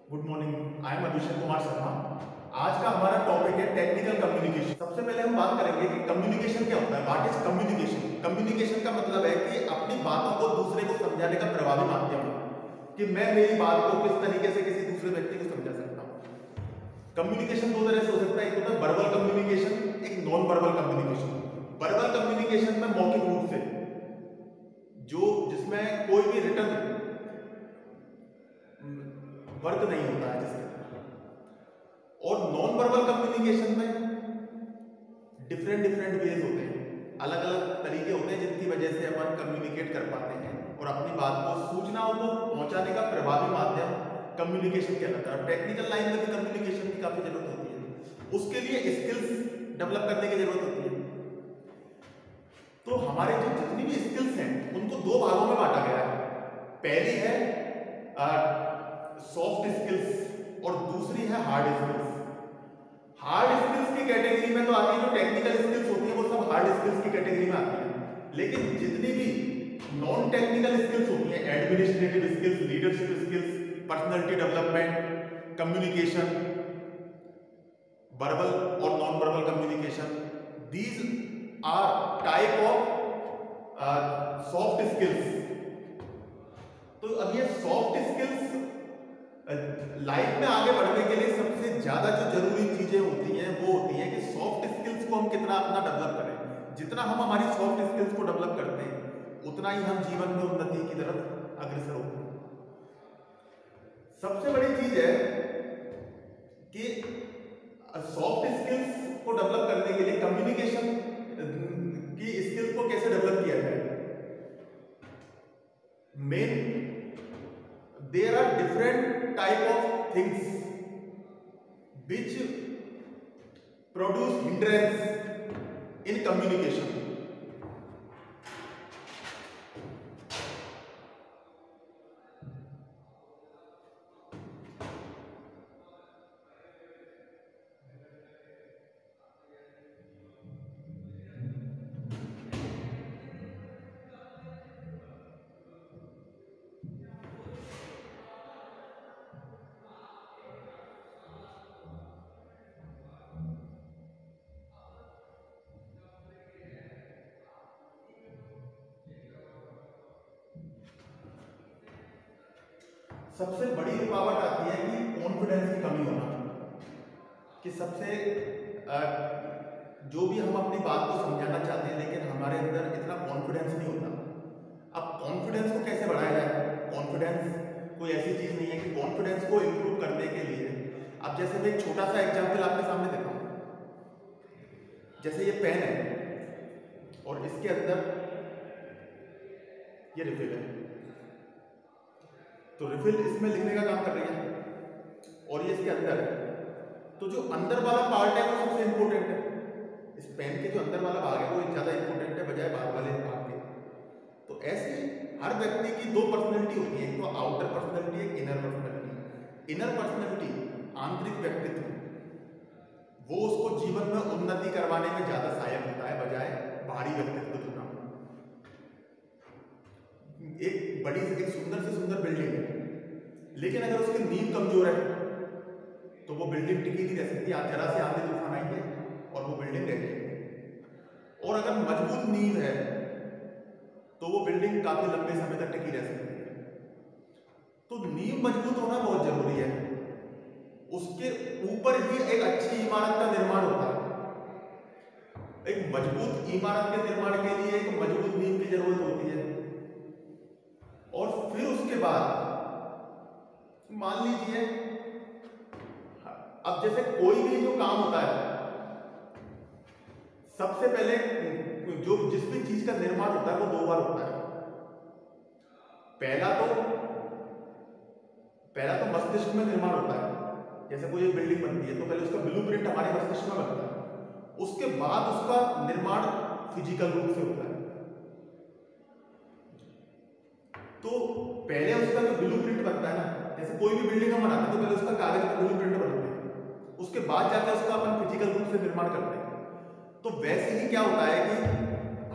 Good morning, I am Abhishek Kumar Sharma. आज का हमारा टॉपिक है टेक्निकल कम्युनिकेशन। सबसे पहले हम बात करेंगे कि कम्युनिकेशन क्या होता है। What is communication? कम्युनिकेशन का मतलब है कि अपनी बातों को दूसरे को समझाने का प्रभावी माध्यम, कि मैं मेरी बात को किस तरीके से किसी दूसरे व्यक्ति को समझा सकता हूँ। कम्युनिकेशन दो तरह से हो सकता है, एक होता है वर्बल कम्युनिकेशन, एक non verbal communication. Verbal communication में मौखिक रूप से जिसमें कोई भी रिटर्न वर्क नहीं होता है जिसके, और नॉन वर्बल कम्युनिकेशन में डिफरेंट वेज होते हैं, अलग अलग तरीके होते हैं जिनकी वजह से अपन कम्युनिकेट कर पाते हैं और अपनी बात को, सूचनाओं को पहुंचाने का प्रभावी माध्यम कम्युनिकेशन कहलाता है। टेक्निकल लाइन में भी कम्युनिकेशन की काफी जरूरत होती है, उसके लिए स्किल्स डेवलप करने की जरूरत होती है। तो हमारे जो जितनी भी स्किल्स हैं उनको दो भागों में बांटा गया है। पहली है सॉफ्ट स्किल्स और दूसरी है हार्ड स्किल्स। हार्ड स्किल्स की कैटेगरी में तो आती है, जो टेक्निकल स्किल्स होती है वो सब हार्ड स्किल्स की कैटेगरी में आती है। लेकिन जितनी भी नॉन टेक्निकल स्किल्स होती हैं, administrative skills, leadership skills, personality development, communication, verbal और non verbal communication, these are type of soft skills. तो अब ये सॉफ्ट स्किल्स लाइफ में आगे बढ़ने के लिए सबसे ज्यादा जो जरूरी चीजें होती हैं वो होती हैं कि सॉफ्ट स्किल्स को हम कितना अपना डेवलप करें। जितना हम हमारी सॉफ्ट स्किल्स को डेवलप करते हैं उतना ही हम जीवन में उन्नति की तरफ अग्रसर होते हैं। सबसे बड़ी चीज है कि सॉफ्ट स्किल्स को डेवलप करने के लिए कम्युनिकेशन की स्किल्स को कैसे डेवलप किया जाए। Main there are different type of things which produce hindrance in communication. सबसे बड़ी रुकावट आती है कि कॉन्फिडेंस की कमी होना, कि सबसे जो भी हम अपनी बात को समझाना चाहते हैं लेकिन हमारे अंदर इतना कॉन्फिडेंस नहीं होता। अब कॉन्फिडेंस को कैसे बढ़ाया जाए? कॉन्फिडेंस कोई ऐसी चीज नहीं है कि कॉन्फिडेंस को इंप्रूव करने के लिए, अब जैसे मैं एक छोटा सा एग्जांपल आपके सामने देता हूं। जैसे ये पेन है और इसके अंदर ये रिफिल है, तो रिफिल इसमें लिखने का काम कर रही है और ये इसके अंदर है। तो जो अंदर वाला पार्ट है वो सबसे इंपॉर्टेंट है। इस पेन के जो अंदर वाला भाग है वो ज्यादा इंपॉर्टेंट है बजाय बाहर वाले भाग के। तो ऐसे हर व्यक्ति की दो पर्सनैलिटी होती है, एक तो आउटर पर्सनैलिटी, एक इनर पर्सनैलिटी। इनर पर्सनैलिटी, आंतरिक व्यक्तित्व, वो उसको जीवन में उन्नति करवाने में ज्यादा सहायक होता है बजाय बाहरी व्यक्तित्व चुना। एक सुंदर से सुंदर बिल्डिंग है, लेकिन अगर उसकी नींव कमजोर है तो वो बिल्डिंग टिकी नहीं रह सकती। आप जरा से आंधी तूफान आएंगे और वो बिल्डिंग रह जाएगी। और अगर मजबूत नींव है तो वो बिल्डिंग काफी लंबे समय तक टिकी रह सकती है। तो नींव मजबूत होना बहुत जरूरी है, उसके ऊपर ही एक अच्छी इमारत का निर्माण होता है। एक मजबूत इमारत के निर्माण के लिए एक मजबूत नींव की जरूरत होती है। और फिर उसके बाद मान लीजिए, अब जैसे कोई भी जो काम होता है, सबसे पहले जिस भी चीज का निर्माण होता है वो दो बार होता है। पहला तो मस्तिष्क में निर्माण होता है। जैसे कोई एक बिल्डिंग बनती है तो पहले उसका ब्लूप्रिंट हमारे मस्तिष्क में बनता है, उसके बाद उसका निर्माण फिजिकल रूप से होता है। तो पहले उसका जो ब्लूप्रिंट बनता है ना, जैसे कोई भी बिल्डिंग हम बनाते हैं तो पहले उसका कागज का ब्लूप्रिंट बनाते हैं, उसके बाद जाकर उसका अपन फिजिकल रूप से निर्माण करते हैं। तो वैसे ही क्या होता है कि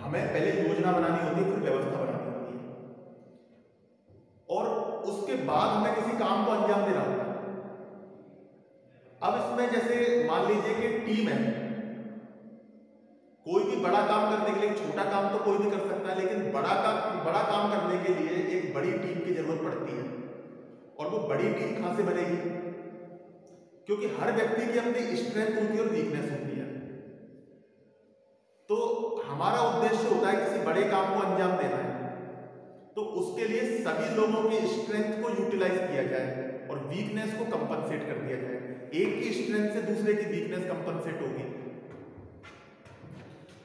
हमें पहले योजना बनानी होती है, फिर व्यवस्था बनानी होती है, और उसके बाद हमें किसी काम को अंजाम देना होता है। जैसे मान लीजिए कि टीम है, कोई भी बड़ा काम करने के लिए, छोटा काम तो कोई भी कर सकता है, लेकिन बड़ा काम करने के लिए एक बड़ी टीम की जरूरत पड़ती है। और वो बड़ी टीम कहां से बनेगी? क्योंकि हर व्यक्ति की अपनी स्ट्रेंथ होती है और वीकनेस होती है। तो हमारा उद्देश्य होता है किसी बड़े काम को अंजाम देना है, तो उसके लिए सभी लोगों की स्ट्रेंथ को यूटिलाइज किया जाए और वीकनेस को कंपनसेट कर दिया जाए। एक की स्ट्रेंथ से दूसरे की वीकनेस कंपनसेट होगी।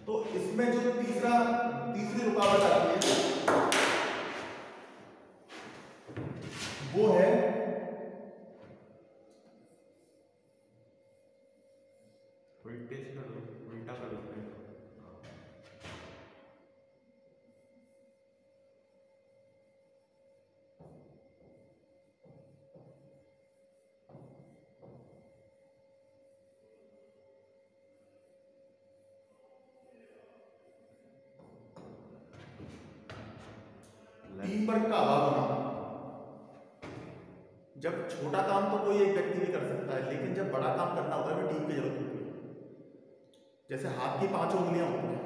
तो इसमें जो तीसरी रुकावट आती है वो है उल्टा कर लो। टीम वर्क का अभाव होना। जब छोटा काम तो कोई एक व्यक्ति भी कर सकता है, लेकिन जब बड़ा काम करना होता है टीम की जरूरत होती है। जैसे हाथ की 5 उंगलियां होती हैं।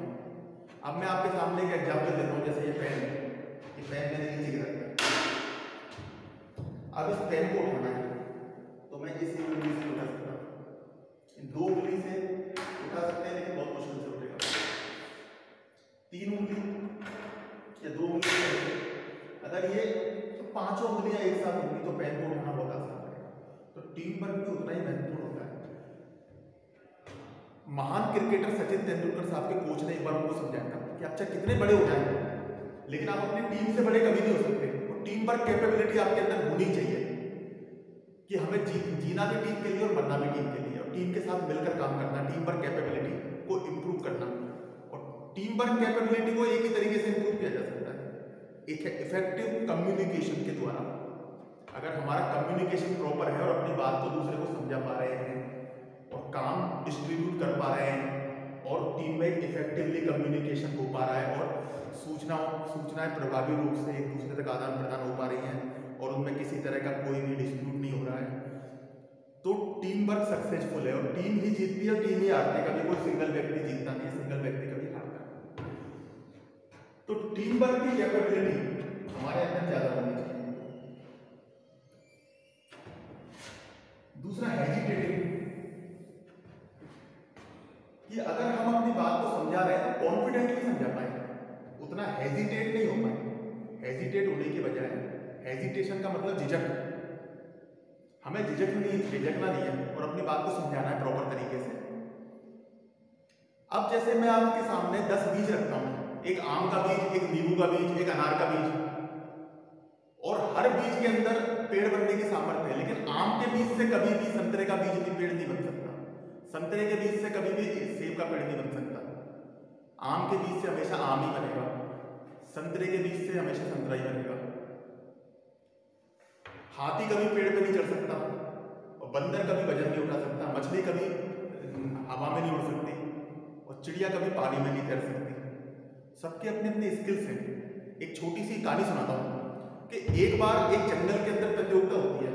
अब मैं आपके सामने एक एग्जाम्पल देता हूँ। जैसे ये पेन मैंने नीचे गिरा दिया। अब इस पेन को उठाना है तो मैं इस उंगली से उठा सकता हूँ, इन 2 उंगली से उठा सकते हैं, लेकिन बहुत मुश्किल से उठेगा। 3 उंगली या 2 उंगली से अगर ये 5 उंगलियां एक साथ होंगी तो पेन को उठाना बहुत आसान है। तो टीम वर्क भी उतना ही महत्वपूर्ण होता है। महान क्रिकेटर सचिन तेंदुलकर साहब के कोच ने एक बार उनको समझाया था कि आप चाहे कितने बड़े हो जाए, लेकिन आप अपनी टीम से बड़े कभी नहीं हो सकते। तो टीम वर्क कैपेबिलिटी आपके अंदर होनी चाहिए कि हमें जीना भी टीम के लिए और मरना भी टीम के लिए, और टीम के साथ मिलकर काम करना, टीम वर्क कैपेबिलिटी को इम्प्रूव करना। और टीम वर्क कैपेबिलिटी को एक ही तरीके से इम्प्रूव किया जा सकता है, एक इफेक्टिव कम्युनिकेशन के द्वारा। अगर हमारा कम्युनिकेशन प्रॉपर है और अपनी बात को दूसरे को समझा पा रहे हैं और काम डिस्ट्रीब्यूट कर पा रहे हैं और टीम में इफेक्टिवली कम्युनिकेशन हो पा रहा है और सूचनाएं प्रभावी रूप से एक दूसरे तक आदान प्रदान हो पा रही हैं और उनमें किसी तरह का कोई भी डिस्प्यूट नहीं हो रहा है, तो टीम वर्क सक्सेसफुल है। और टीम ही जीतती है और टीम ही हारती है। कभी कोई सिंगल व्यक्ति जीतता नहीं है, सिंगल व्यक्ति कभी हारता है। तो टीम वर्क की कैपेबिलिटी हमारे अंदर ज्यादा होनी चाहिए। दूसरा हेजिटेटिंग, कि अगर हम अपनी बात को समझा रहे हैं तो कॉन्फिडेंटली समझा पाए, उतना हेजिटेट नहीं हो पाए। हेजिटेट होने की बजाय, हेजिटेशन का मतलब झिझक, हमें झिझकना नहीं है और अपनी बात को समझाना है प्रॉपर तरीके से। अब जैसे मैं आपके सामने 10 बीज रखता हूं, एक आम का बीज, एक नींबू का बीज, एक अनार का बीज, और हर बीज के अंदर पेड़ बनने की सामर्थ्य है, लेकिन आम के बीज से कभी भी संतरे का बीज भी पेड़ नहीं बन सकता, संतरे के बीज से कभी भी सेब का पेड़ नहीं बन सकता। आम के बीज से हमेशा आम ही बनेगा, संतरे के बीज से हमेशा संतरा ही बनेगा। हाथी कभी पेड़ पे नहीं चढ़ सकता और बंदर कभी वजन नहीं उठा सकता, मछली कभी हवा में नहीं उड़ सकती और चिड़िया कभी पानी में नहीं तैर सकती। सबके अपने अपने स्किल्स हैं। एक छोटी सी कहानी सुनाता हूँ कि एक बार एक जंगल के अंदर प्रतियोगिता होती है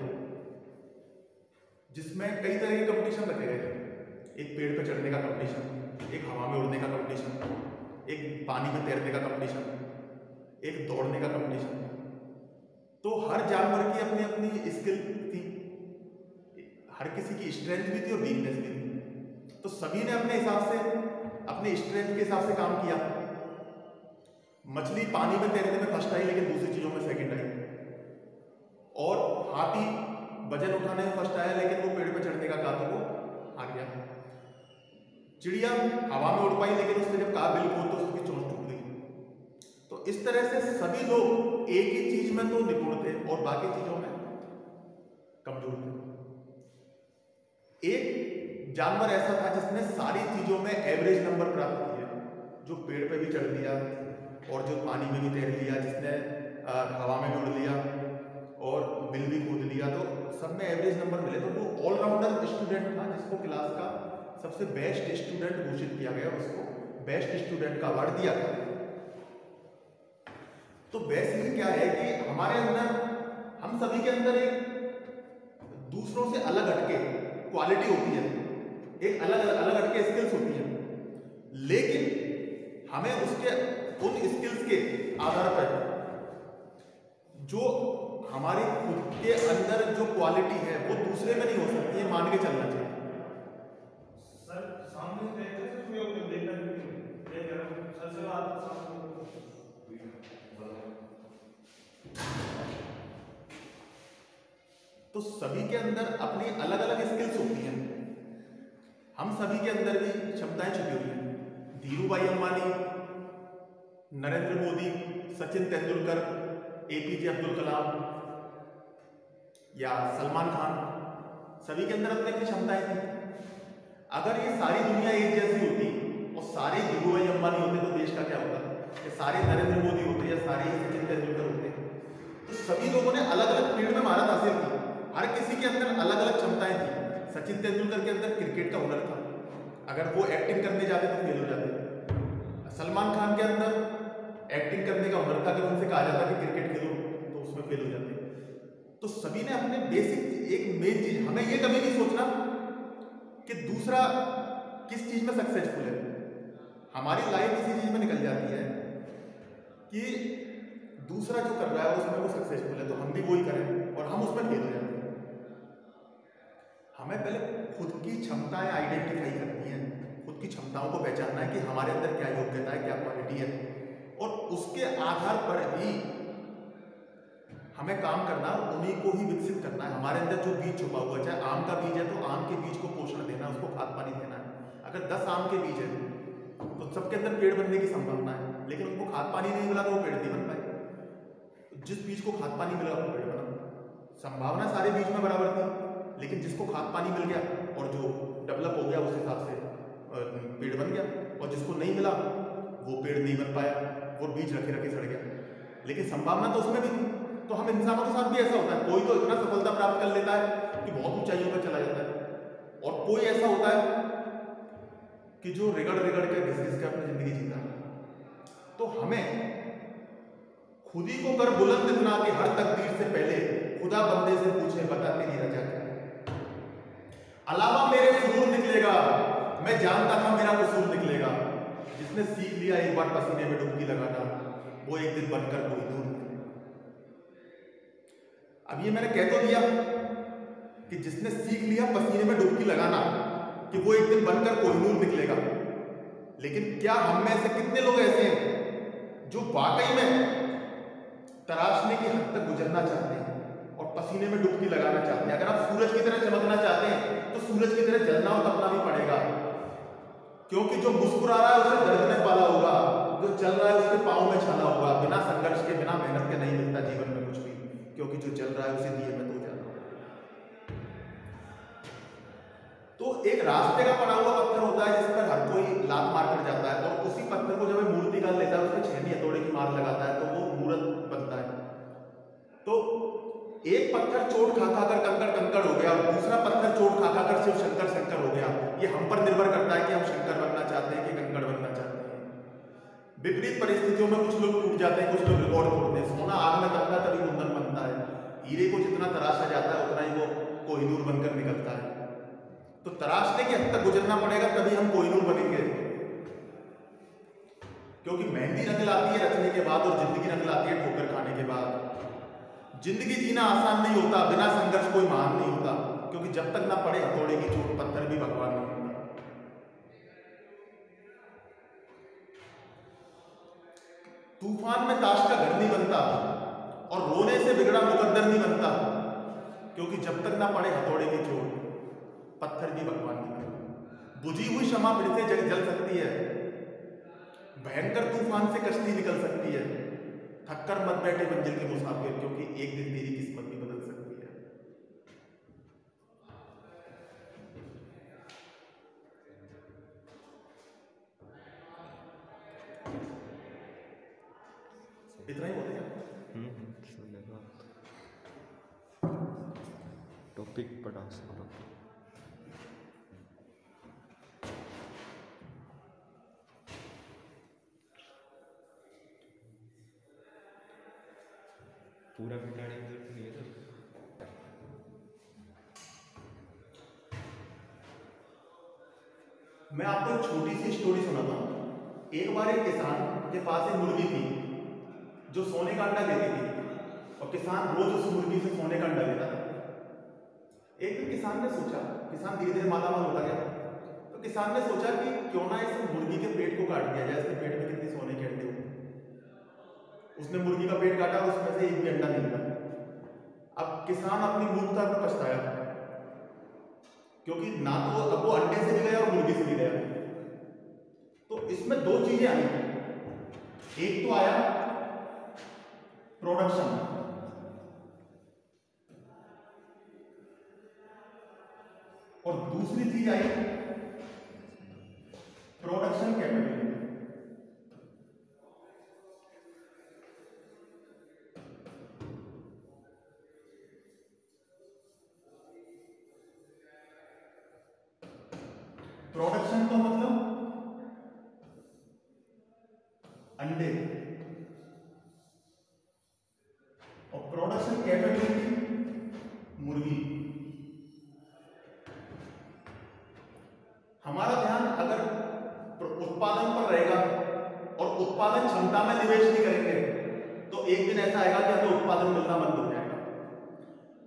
जिसमें कई तरह के कंपटीशन रखे गए थे। एक पेड़ पर चढ़ने का कंपटीशन, एक हवा में उड़ने का कंपटीशन, एक पानी में तैरने का कंपटीशन, एक दौड़ने का कंपटीशन। तो हर जानवर की अपनी अपनी स्किल थी, हर किसी की स्ट्रेंथ भी थी और वीकनेस भी थी। तो सभी ने अपने हिसाब से, अपने स्ट्रेंथ के हिसाब से काम किया। मछली पानी में तैरने में फर्स्ट आई, लेकिन दूसरी चीजों में सेकंड आई। और हाथी वजन उठाने में फर्स्ट आया, लेकिन वो पेड़ पे चढ़ने का कहा तो वो हार गया। चिड़िया हवा में उड़ पाई, लेकिन उसने जब कहा बिल खोल तो उसकी चोंच टूट गई। तो इस तरह से सभी लोग एक ही चीज में तो निपुण थे और बाकी चीजों में कमजोर थे। एक जानवर ऐसा था जिसने सारी चीजों में एवरेज नंबर प्राप्त किए, जो पेड़ पे भी चढ़ लिया और जो पानी में भी तैर लिया, जिसने हवा में भी उड़ लिया और बिल भी कूद लिया, तो सब में एवरेज नंबर मिले। तो वो ऑलराउंडर स्टूडेंट था जिसको क्लास का सबसे बेस्ट स्टूडेंट घोषित किया गया, उसको बेस्ट स्टूडेंट का अवार्ड दिया गया। तो बेसिकली क्या है कि हमारे अंदर, हम सभी के अंदर एक दूसरों से अलग हटके क्वालिटी होती है एक अलग अलग हटके स्किल्स होती हैं, लेकिन हमें उसके उन स्किल्स के आधार पर जो हमारी खुद के अंदर जो क्वालिटी है वो दूसरे में नहीं हो सकती है, मान के चलना चाहिए। सर सामने देखने से कोई और देखना नहीं, देख रहा हूं सर से बात सामने। तो सभी के अंदर अपनी अलग अलग स्किल्स होती हैं, हम सभी के अंदर भी क्षमताएं छुपी हुई हैं। धीरू भाई अंबानी, नरेंद्र मोदी, सचिन तेंदुलकर, एपीजे अब्दुल कलाम या सलमान खान, सभी के अंदर अपनी अपनी क्षमताएं थी। अगर ये सारी दुनिया एक जैसी होती और सारे धीरू भाई अंबानी होते तो देश का क्या होता, कि सारे नरेंद्र मोदी होते या सारे सचिन तेंदुलकर होते। तो सभी लोगों ने अलग अलग फील्ड में महारत हासिल की, हर किसी के अंदर अलग अलग क्षमताएं थी। सचिन तेंदुलकर के अंदर क्रिकेट का हुनर था, अगर वो एक्टिंग करने जाते तो फेल हो जाते। सलमान खान के अंदर एक्टिंग करने का हुनर था, अगर उनसे कहा जाता कि क्रिकेट खेलो तो उसमें फेल हो जाते। तो सभी ने अपने बेसिक एक मेन चीज, हमें ये कभी नहीं सोचना कि दूसरा किस चीज में सक्सेसफुल है। हमारी लाइफ इसी चीज में निकल जाती है कि दूसरा जो कर रहा है उसमें वो सक्सेसफुल है तो हम भी वही करें, और हम उसमें फेल हो जाते हैं। हमें पहले खुद की क्षमताएं आइडेंटिफाई करनी है, खुद की क्षमताओं को पहचानना है कि हमारे अंदर क्या योग्यता है, क्या क्वालिटी है, और उसके आधार पर ही हमें काम करना, उन्हीं को ही विकसित करना है। हमारे अंदर जो बीज छुपा हुआ है, चाहे आम का बीज है तो आम के बीज को पोषण देना, उसको खाद पानी देना है। अगर 10 आम के बीज है तो सबके अंदर पेड़ बनने की संभावना है, लेकिन उनको खाद पानी नहीं मिला तो वो पेड़ नहीं बन पाए। जिस बीज को खाद पानी मिला वो पेड़ बना। संभावना सारे बीज में बराबर थी, लेकिन जिसको खाद पानी मिल गया और जो डेवलप हो गया उस हिसाब से पेड़ बन गया, और जिसको नहीं मिला वो पेड़ नहीं बन पाया, वो बीज रखे रखे सड़ गया। लेकिन संभावना तो उसमें भी थी। तो हम इंसानों के साथ भी ऐसा होता है, कोई तो इतना सफलता प्राप्त कर लेता है कि बहुत ऊंचाइयों पर चला जाता है, और कोई ऐसा होता है कि जो रिगड़ रिगड़ के घिस घिस के अपनी जिंदगी जीता है। तो हमें खुद ही को कर बुलंद इतना कि हर तकदीर से पहले खुदा बंदे से पूछे बता तेरी रजा क्या है। अलावा मेरे सुरूर निकलेगा, मैं जानता था मेरा कसूर निकलेगा। जिसने सीख लिया एक बार पसीने में डुबकी लगाना, वो एक दिन बनकर कोई दूर निकलेगा। अब ये मैंने कह तो दिया कि जिसने सीख लिया पसीने में डुबकी लगाना कि वो एक दिन बनकर कोहिनूर निकलेगा, लेकिन क्या हम में से कितने लोग ऐसे हैं जो वाकई में तराशने की हद तक गुजरना चाहते हैं और पसीने में डुबकी लगाना चाहते हैं। अगर आप सूरज की तरह चमकना चाहते हैं तो सूरज की तरह जलना और तपना भी पड़ेगा, क्योंकि जो मुस्कुरा रहा है उसे दर्द में पाला होगा, जो चल रहा है उसके पाँव में छाला होगा। बिना संघर्ष के, बिना मेहनत के नहीं मिलता जीवन में कुछ भी, क्योंकि जो चल रहा है उसे दिए में तो जाना। तो एक रास्ते का पड़ा हुआ पत्थर होता है जिस पर हर कोई लात मार कर जाता है, और उसी पत्थर को जब मूर्तिकार लेता है उसमें छेनी हथौड़े की मार लगाता है तो वो मूर्त बनता है। तो एक पत्थर चोट खा खाकर कंकड़ कंकड़ हो गया, और दूसरा पत्थर चोट खा खाकर शिव शंकर शंकर हो गया। ये हम पर निर्भर करता है कि हम शंकर बनना चाहते हैं कि कंकड़ बनना चाहते हैं। विपरीत परिस्थितियों में कुछ लोग टूट जाते हैं, कुछ लोग रिकॉर्ड तोड़ते हैं। सोना आग में बनता है तभी कुंदन बनता है। हीरे को जितना तराशा जाता है उतना ही वो कोहिनूर बनकर निकलता है। तो तराशने की हद तक गुजरना पड़ेगा तभी हम कोहिनूर बनेंगे, क्योंकि मेहंदी रंग लाती है रचने के बाद और जिंदगी रंग लाती है ठोकर खाने के बाद। जिंदगी जीना आसान नहीं होता, बिना संघर्ष कोई महान नहीं होता, क्योंकि जब तक ना पड़े हथौड़े की चोट पत्थर भी भगवान नहीं होता। तूफान में ताश का घर नहीं बनता और रोने से बिगड़ा मुकद्दर नहीं बनता, क्योंकि जब तक ना पड़े हथौड़े की चोट पत्थर भी भगवान नहीं बनता। बुझी हुई शमा फिर से जल सकती है, भयंकर तूफान से कश्ती निकल सकती है। थककर मत बैठे मंजिल के मुसाफिर, क्योंकि एक दिन तेरी किस्मत भी बदल सकती है। इतना ही बोलेगा। टॉपिक पढ़ा सकता पूरा बिगाड़ी नहीं है। मैं आपको एक छोटी सी स्टोरी सुनाता हूँ। एक बार एक किसान के पास एक मुर्गी थी जो सोने का अंडा देती थी, और किसान रोज उस मुर्गी से सोने का अंडा लेता था। एक दिन किसान ने सोचा, किसान धीरे धीरे मालामाल होता गया, तो किसान ने सोचा कि क्यों ना इस मुर्गी के पेट को काट दिया जाए, इसके पेट में कितने सोने के अंडे होंगे। उसने मुर्गी का पेट काटा, उसमें से एक भी अंडा नहीं निकला। अब किसान अपनी मूर्खता पर पछताया, क्योंकि ना तो अब वो अंडे से भी गया और मुर्गी से भी गया। तो इसमें दो चीजें आई। एक तो आया प्रोडक्शन, और दूसरी चीज आई प्रोडक्शन कैपेबिलिटी। प्रोडक्शन तो मतलब अंडे, और प्रोडक्शन कैपेबिलिटी मुर्गी। हमारा ध्यान अगर उत्पादन पर रहेगा और उत्पादन क्षमता में निवेश नहीं करेंगे तो एक दिन ऐसा आएगा कि हमें उत्पादन मिलना बंद हो जाएगा।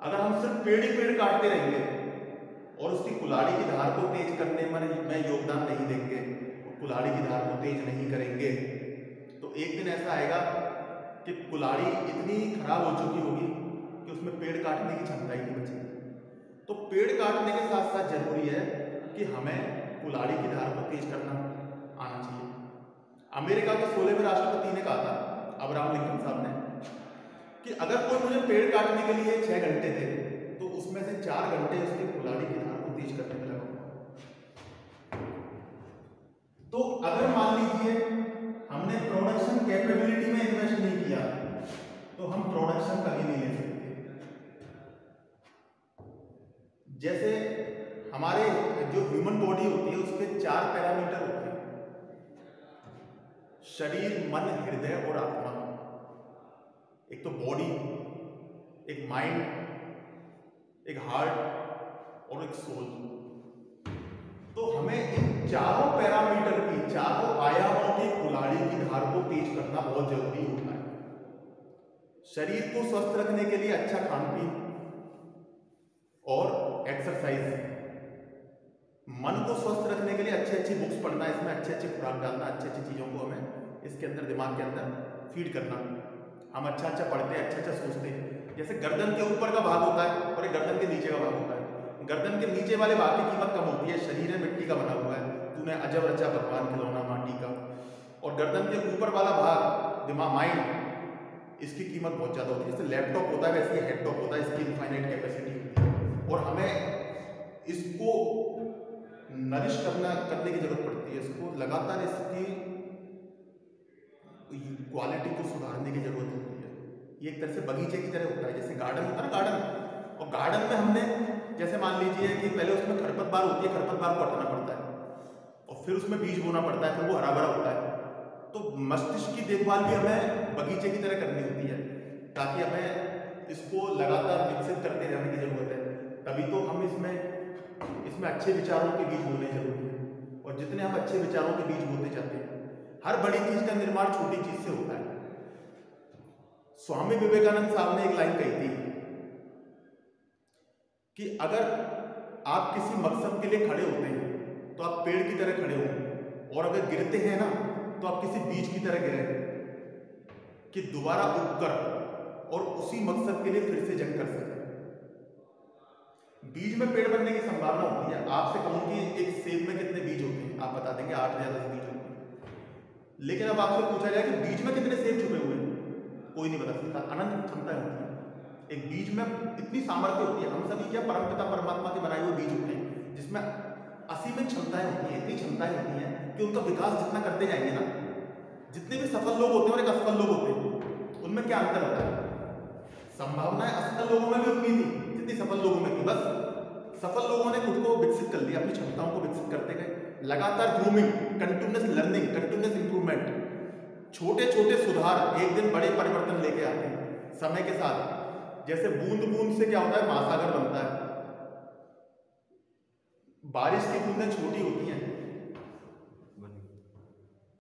अगर हम सिर्फ पेड़ ही पेड़ काटते रहेंगे और उसकी कुल्हाड़ी की धार को तेज करने में योगदान नहीं देंगे और कुल्हाड़ी की धार को तेज नहीं करेंगे तो एक दिन ऐसा आएगा कि कुल्हाड़ी इतनी खराब हो चुकी होगी कि उसमें पेड़ काटने की क्षमता ही नहीं बचेगी। तो पेड़ काटने के साथ साथ जरूरी है कि हमें कुल्हाड़ी की धार को तेज करना आना चाहिए। अमेरिका के 16वें राष्ट्रपति ने कहा था, अब्राहम लिंकन साहब ने, कि अगर कोई मुझे पेड़ काटने के लिए 6 घंटे थे तो उसमें से 4 घंटे उसकी कुल्हाड़ी की धार को तेज करने में लगाऊंगा। तो अगर मान लीजिए हमने प्रोडक्शन कैपेबिलिटी में इन्वेस्ट नहीं किया तो हम प्रोडक्शन कभी नहीं ले सकते। जैसे हमारे जो ह्यूमन बॉडी होती है उसके 4 पैरामीटर होते हैं, शरीर, मन, हृदय और आत्मा। एक तो बॉडी, एक माइंड, एक हार्ट और एक सोल। तो हमें इन चारों पैरामीटर की, चारों आयामों की कुल्हाड़ी की धार को तेज करना बहुत जरूरी होता है। शरीर को स्वस्थ रखने के लिए अच्छा खान पीन और एक्सरसाइज, मन को स्वस्थ रखने के लिए अच्छी अच्छी बुक्स पढ़ना, इसमें अच्छे अच्छे खुराक डालना, अच्छी अच्छी चीज़ों को हमें इसके अंदर, दिमाग के अंदर फीड करना। हम अच्छा अच्छा पढ़ते हैं, अच्छा अच्छा सोचते हैं। जैसे गर्दन के ऊपर का भाग होता है और एक गर्दन के नीचे का भाग होता है। गर्दन के नीचे वाले भाग की कीमत कम होती है, शरीर है मिट्टी का बना हुआ है, तूने अजब रचा भगवान खिलौना माटी का। और गर्दन के ऊपर वाला भाग, दिमाग, माइंड, इसकी कीमत बहुत ज़्यादा होती है। जैसे लैपटॉप होता है वैसे हेड टॉप होता है, इसकी इनफाइनाइट कैपेसिटी होती है और हमें इसको नरिश करने की जरूरत पड़ती है। इसको लगातार इसकी क्वालिटी को सुधारने की जरूरत होती है। ये एक तरह से बगीचे की तरह होता है, जैसे गार्डन होता है ना, गार्डन। और गार्डन में हमने, जैसे मान लीजिए कि पहले उसमें खरपतवार होती है, खरपतवार को हटाना पड़ता है और फिर उसमें बीज बोना पड़ता है, फिर वो हरा भरा होता है। तो मस्तिष्क की देखभाल भी हमें बगीचे की तरह करनी होती है, ताकि हमें इसको लगातार विकसित करते रहने की जरूरत है। तभी तो हम इसमें अच्छे विचारों के बीज बोने जरूरी है। और जितने हम अच्छे विचारों के बीज बोते जाते हैं, हर बड़ी चीज का निर्माण छोटी चीज से होता है। स्वामी विवेकानंद साहब ने एक लाइन कही थी कि अगर आप किसी मकसद के लिए खड़े होते हैं तो आप पेड़ की तरह खड़े हो, और अगर गिरते हैं ना तो आप किसी बीज की तरह गिरे, कि दोबारा उगकर और उसी मकसद के लिए फिर से जंग कर सके। बीज में पेड़ बनने की संभावना होती है। आपसे कहूं कि एक सेब में कितने बीज होते हैं, आप बता देंगे 8 या 10 बीज होते हैं। लेकिन अब आपसे पूछा जाए कि बीज में कितने सेब छुपे हुए हैं, कोई नहीं बता सकता। अनंत क्षमता होती है एक बीज में, इतनी सामर्थ्य होती है। हम सभी क्या परमपिता परमात्मा के बनाए हुए बीज होते हैं, जिसमें असीमित क्षमताएं होती हैं, इतनी क्षमताएं होती हैं कि उनका विकास जितना करते जाएंगे ना, जितने भी सफल लोग होते हैं और एक असफल लोग होते हैं, उनमें क्या अंतर होता है? संभावनाएं असफल लोगों में भी उतनी थी जितनी सफल लोगों में थी। बस सफल लोगों ने खुद को विकसित कर लिया, अपनी क्षमताओं को विकसित करते गए। लगातार grooming, continuous learning, continuous improvement, छोटे छोटे सुधार एक दिन बड़े परिवर्तन लेके आते हैं समय के साथ। जैसे बूंद बूंद से क्या होता है, महासागर बनता है। बारिश की बूंदें छोटी होती